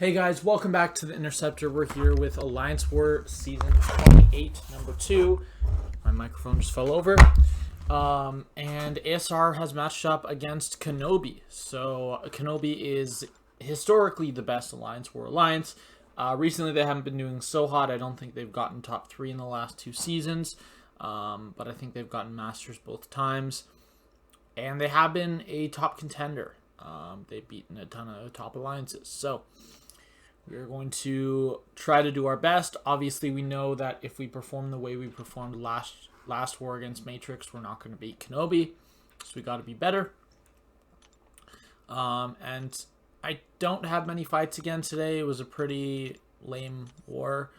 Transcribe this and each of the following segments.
Hey guys, welcome back to the Interceptor. We're here with Alliance War Season 28, number 2. My microphone just fell over. And ASR has matched up against KenOB. So KenOB is historically the best Alliance War Alliance. Recently they haven't been doing so hot. I don't think they've gotten top 3 in the last 2 seasons. But I think they've gotten Masters both times. And they have been a top contender. They've beaten a ton of top alliances. So we're going to try to do our best. Obviously, we know that if we perform the way we performed last war against Matrix, we're not going to beat KenOB. So we got to be better. And I don't have many fights again today. It was a pretty lame war,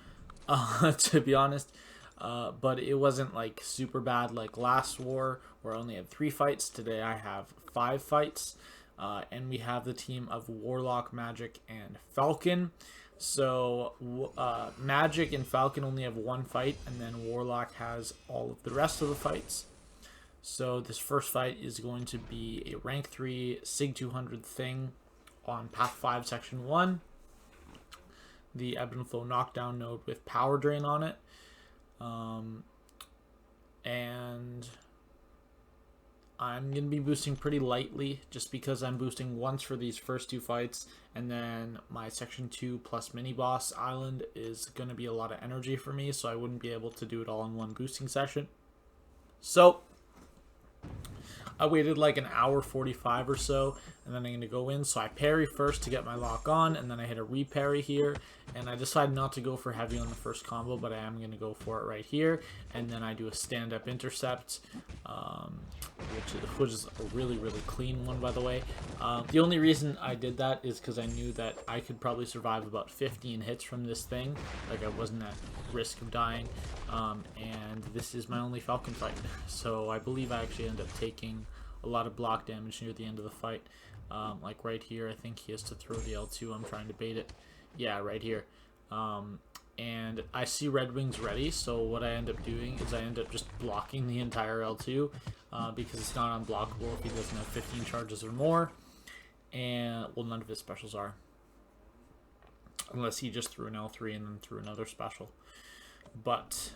to be honest. But it wasn't like super bad like last war where I only had 3 fights. Today I have 5 fights. And we have the team of Warlock, Magic, and Falcon. So Magic and Falcon only have 1 fight, and then Warlock has all of the rest of the fights. So this first fight is going to be a rank 3 Sig 200 thing on Path 5 Section 1. The Ebb and Flow knockdown node with Power Drain on it. And I'm going to be boosting pretty lightly just because I'm boosting once for these first 2 fights, and then my Section 2 plus mini boss island is going to be a lot of energy for me, so I wouldn't be able to do it all in one boosting session. So I waited like an hour 45 or so, and then I'm going to go in. So I parry first to get my lock on, and then I hit a re-parry here, and I decided not to go for heavy on the first combo, but I am going to go for it right here, and then I do a stand-up intercept, which is a really clean one, by the way. The only reason I did that is because I knew that I could probably survive about 15 hits from this thing, like I wasn't at risk of dying, and this is my only Falcon fight, so I believe I actually end up taking a lot of block damage near the end of the fight. Like right here, I think he has to throw the L2. I'm trying to bait it. Yeah, right here. And I see Red Wings ready, so what I end up doing is I end up just blocking the entire L2 because it's not unblockable if he doesn't have 15 charges or more. And, well, none of his specials are. Unless he just threw an L3 and then threw another special. But,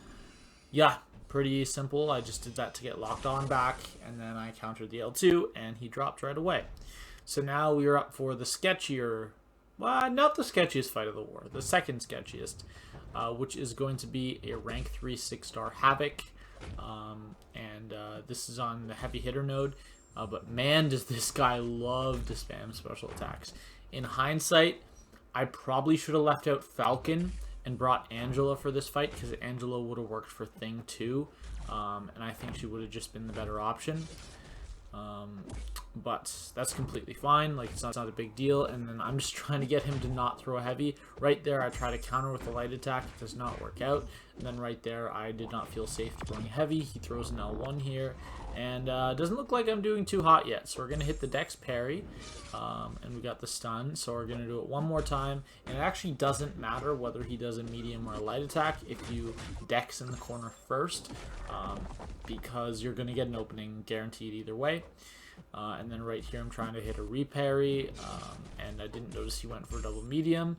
yeah, pretty simple. I just did that to get locked on back, and then I countered the L2, and he dropped right away. So now we are up for the sketchier, well, not the sketchiest fight of the war, the second sketchiest, which is going to be a rank 3 6-star Havoc, and this is on the heavy hitter node, but man, does this guy love to spam special attacks. In hindsight, I probably should have left out Falcon and brought Angela for this fight, because Angela would have worked for Thing 2, and I think she would have just been the better option. But that's completely fine, like it's not a big deal. And then I'm just trying to get him to not throw a heavy. Right there I try to counter with a light attack, it does not work out. And then right there I did not feel safe throwing heavy. He throws an L1 here, and doesn't look like I'm doing too hot yet, so we're gonna hit the Dex parry, and we got the stun, so we're gonna do it one more time. And it actually doesn't matter whether he does a medium or a light attack if you Dex in the corner first, because you're gonna get an opening guaranteed either way. And then right here I'm trying to hit a re-parry, and I didn't notice he went for double medium,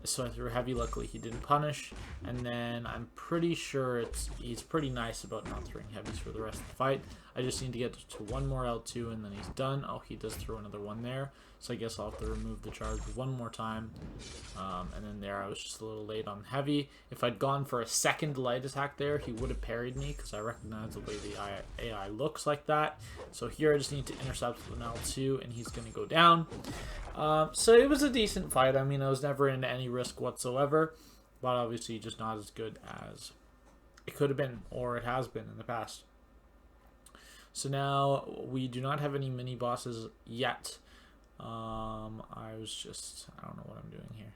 so I threw heavy. Luckily he didn't punish, and then I'm pretty sure he's pretty nice about not throwing heavies for the rest of the fight. I just need to get to one more L2 and then he's done. Oh, he does throw another one there, so I guess I'll have to remove the charge one more time. And then there I was just a little late on heavy. If I'd gone for a second light attack there, he would have parried me, because I recognize the way the AI looks like that. So here I just need to intercept with an L2 and he's going to go down. So it was a decent fight. I mean, I was never in any risk whatsoever, but obviously just not as good as it could have been, or it has been in the past. So now we do not have any mini bosses yet. I don't know what I'm doing here.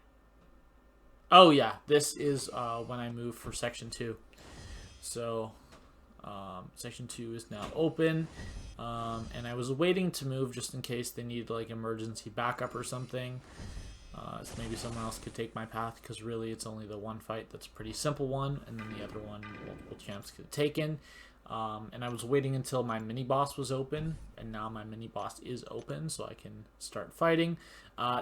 Oh yeah, this is when I move for Section 2. So Section 2 is now open, and I was waiting to move just in case they need like emergency backup or something. So maybe someone else could take my path, because really it's only the one fight that's a pretty simple one, and then the other one multiple champs could have taken. And I was waiting until my mini boss was open, and now my mini boss is open, so I can start fighting.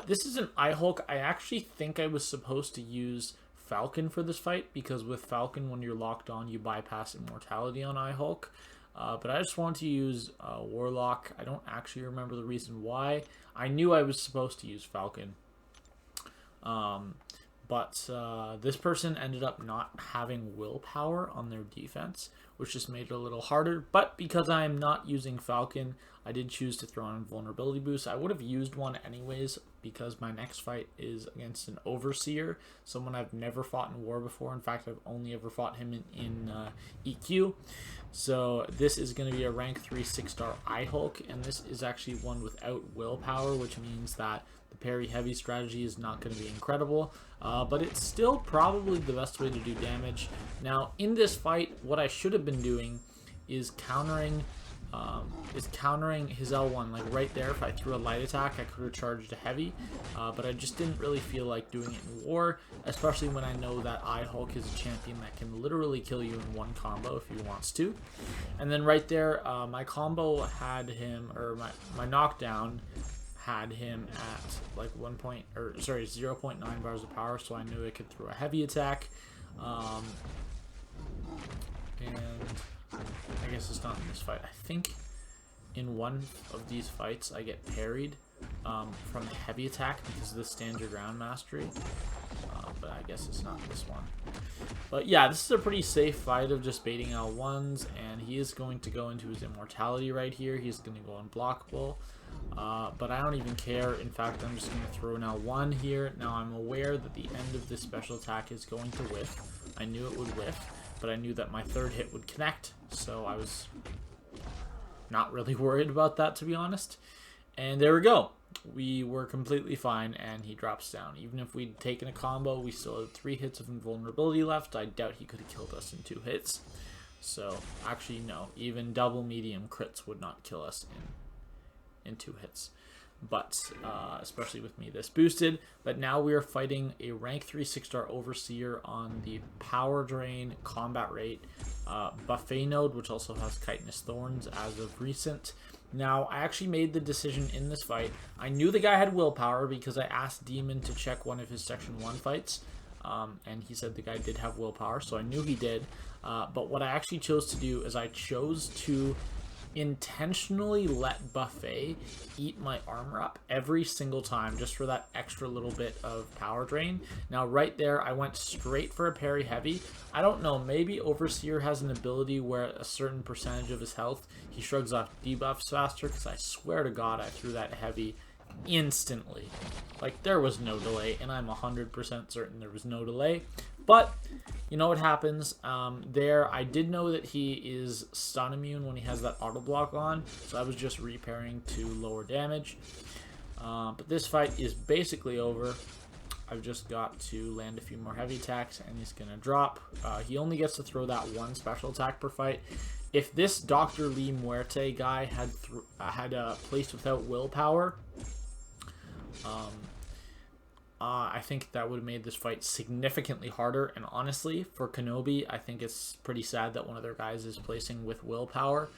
This is an iHulk. I actually think I was supposed to use Falcon for this fight, because with Falcon, when you're locked on, you bypass immortality on iHulk. But I just want to use Warlock. I don't actually remember the reason why. I knew I was supposed to use Falcon. But this person ended up not having willpower on their defense, which just made it a little harder. But because I am not using Falcon, I did choose to throw on Vulnerability Boost. I would have used one anyways, because my next fight is against an Overseer, someone I've never fought in War before. In fact, I've only ever fought him in EQ. So this is going to be a rank 3 6-star iHulk, and this is actually one without willpower, which means that the parry heavy strategy is not going to be incredible, but it's still probably the best way to do damage. Now, in this fight, what I should have been doing is countering his L1. Like right there, if I threw a light attack, I could have charged a heavy, but I just didn't really feel like doing it in War, especially when I know that iHulk is a champion that can literally kill you in one combo if he wants to. And then right there, my combo had him, or my knockdown had him at like 0.9 bars of power, so I knew I could throw a heavy attack. And I guess it's not in this fight. I think in one of these fights I get parried from a heavy attack because of the stand your ground mastery. But I guess it's not this one. But yeah, this is a pretty safe fight of just baiting L1s, and he is going to go into his immortality right here. He's going to go unblockable. But I don't even care. In fact, I'm just going to throw an L1 here. Now, I'm aware that the end of this special attack is going to whiff. I knew it would whiff, but I knew that my third hit would connect, so I was not really worried about that, to be honest. And there we go. We were completely fine, and he drops down. Even if we'd taken a combo, we still had 3 hits of invulnerability left. I doubt he could have killed us in 2 hits. So, actually, no. Even double medium crits would not kill us in 2 hits. But, especially with me this boosted. But now we are fighting a rank 3 6-star Overseer on the Power Drain Combat Rate buffet node, which also has Chitinous Thorns as of recent. Now, I actually made the decision in this fight. I knew the guy had willpower because I asked Demon to check one of his Section 1 fights. And he said the guy did have willpower, so I knew he did. But what I actually chose to do is I chose to intentionally let Buffet eat my armor up every single time, just for that extra little bit of power drain. Now right there, I went straight for a parry heavy. I don't know, maybe Overseer has an ability where a certain percentage of his health he shrugs off debuffs faster, because I swear to God I threw that heavy instantly. Like, there was no delay, and I'm 100% certain there was no delay. But you know what happens there. I did know that he is stun immune when he has that auto block on, so I was just repairing to lower damage. But this fight is basically over. I've just got to land a few more heavy attacks, and he's gonna drop. He only gets to throw that 1 special attack per fight. If this Dr. Lee Muerte guy had placed without willpower, I think that would have made this fight significantly harder. And honestly, for KenOB, I think it's pretty sad that one of their guys is placing with willpower.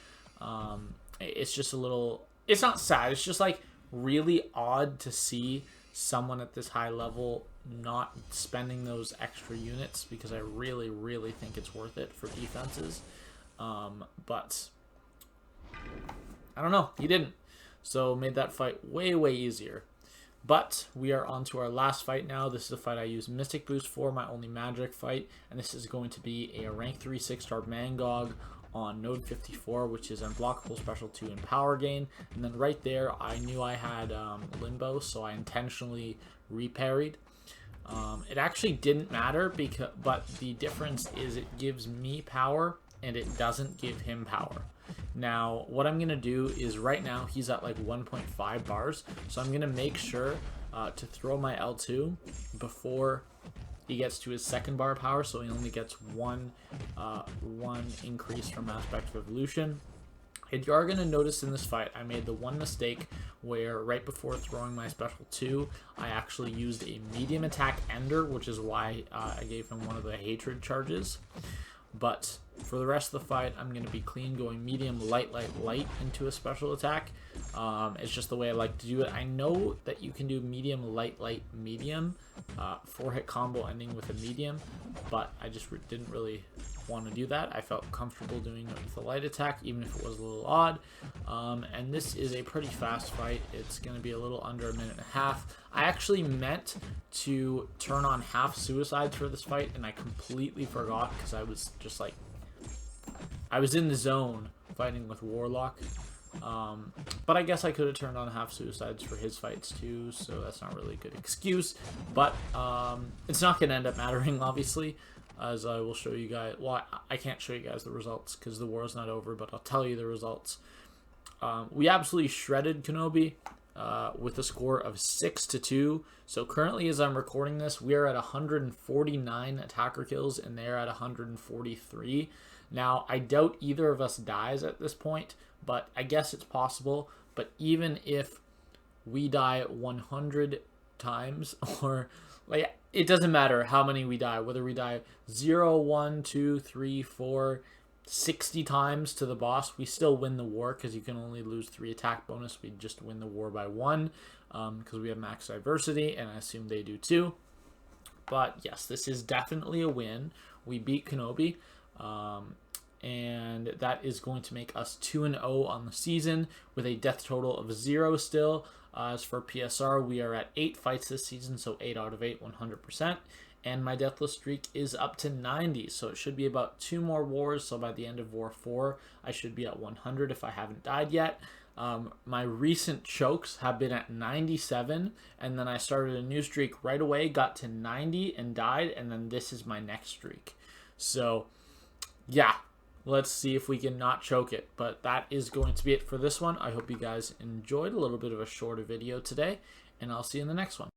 It's just a little... It's not sad. It's just, like, really odd to see someone at this high level not spending those extra units, because I really, really think it's worth it for defenses. But I don't know. He didn't. So made that fight way, way easier. But we are on to our last fight now. This is a fight I use Mystic Boost for, my only magic fight. And this is going to be a rank 3 6-star Mangog on node 54, which is unblockable, special 2, and power gain. And then right there, I knew I had Limbo, so I intentionally reparried. It actually didn't matter, but the difference is it gives me power and it doesn't give him power. Now, what I'm going to do is right now he's at like 1.5 bars, so I'm going to make sure to throw my L2 before he gets to his 2nd bar power, so he only gets one increase from Aspect of Evolution. And you are going to notice in this fight, I made the one mistake where right before throwing my special 2, I actually used a medium attack Ender, which is why I gave him one of the Hatred charges. But for the rest of the fight, I'm going to be clean, going medium, light, light, light into a special attack. It's just the way I like to do it. I know that you can do medium, light, light, medium, 4-hit combo ending with a medium, but I just didn't really want to do that. I felt comfortable doing it with a light attack, even if it was a little odd. And this is a pretty fast fight. It's going to be a little under a minute and a half. I actually meant to turn on half suicides for this fight, and I completely forgot because I was just like, I was in the zone fighting with Warlock. But I guess I could have turned on half suicides for his fights too, so that's not really a good excuse. But it's not going to end up mattering, obviously, as I will show you guys. Well, I can't show you guys the results because the war is not over, but I'll tell you the results. We absolutely shredded KenOB with a score of 6-2. So currently, as I'm recording this, we are at 149 attacker kills, and they're at 143. Now, I doubt either of us dies at this point, but I guess it's possible. But even if we die 100 times, or like, it doesn't matter how many we die, whether we die 0, 1, 2, 3, 4, 60 times to the boss, we still win the war because you can only lose 3 attack bonus. We just win the war by 1 because we have max diversity, and I assume they do too. But yes, this is definitely a win. We beat KenOB. And that is going to make us 2-0 on the season with a death total of 0 still. As for PSR, we are at 8 fights this season, so 8 out of 8, 100%. And my deathless streak is up to 90, so it should be about 2 more wars. So by the end of War 4, I should be at 100 if I haven't died yet. My recent chokes have been at 97, and then I started a new streak right away, got to 90 and died, and then this is my next streak. So, yeah. Let's see if we can not choke it. But that is going to be it for this one. I hope you guys enjoyed a little bit of a shorter video today, and I'll see you in the next one.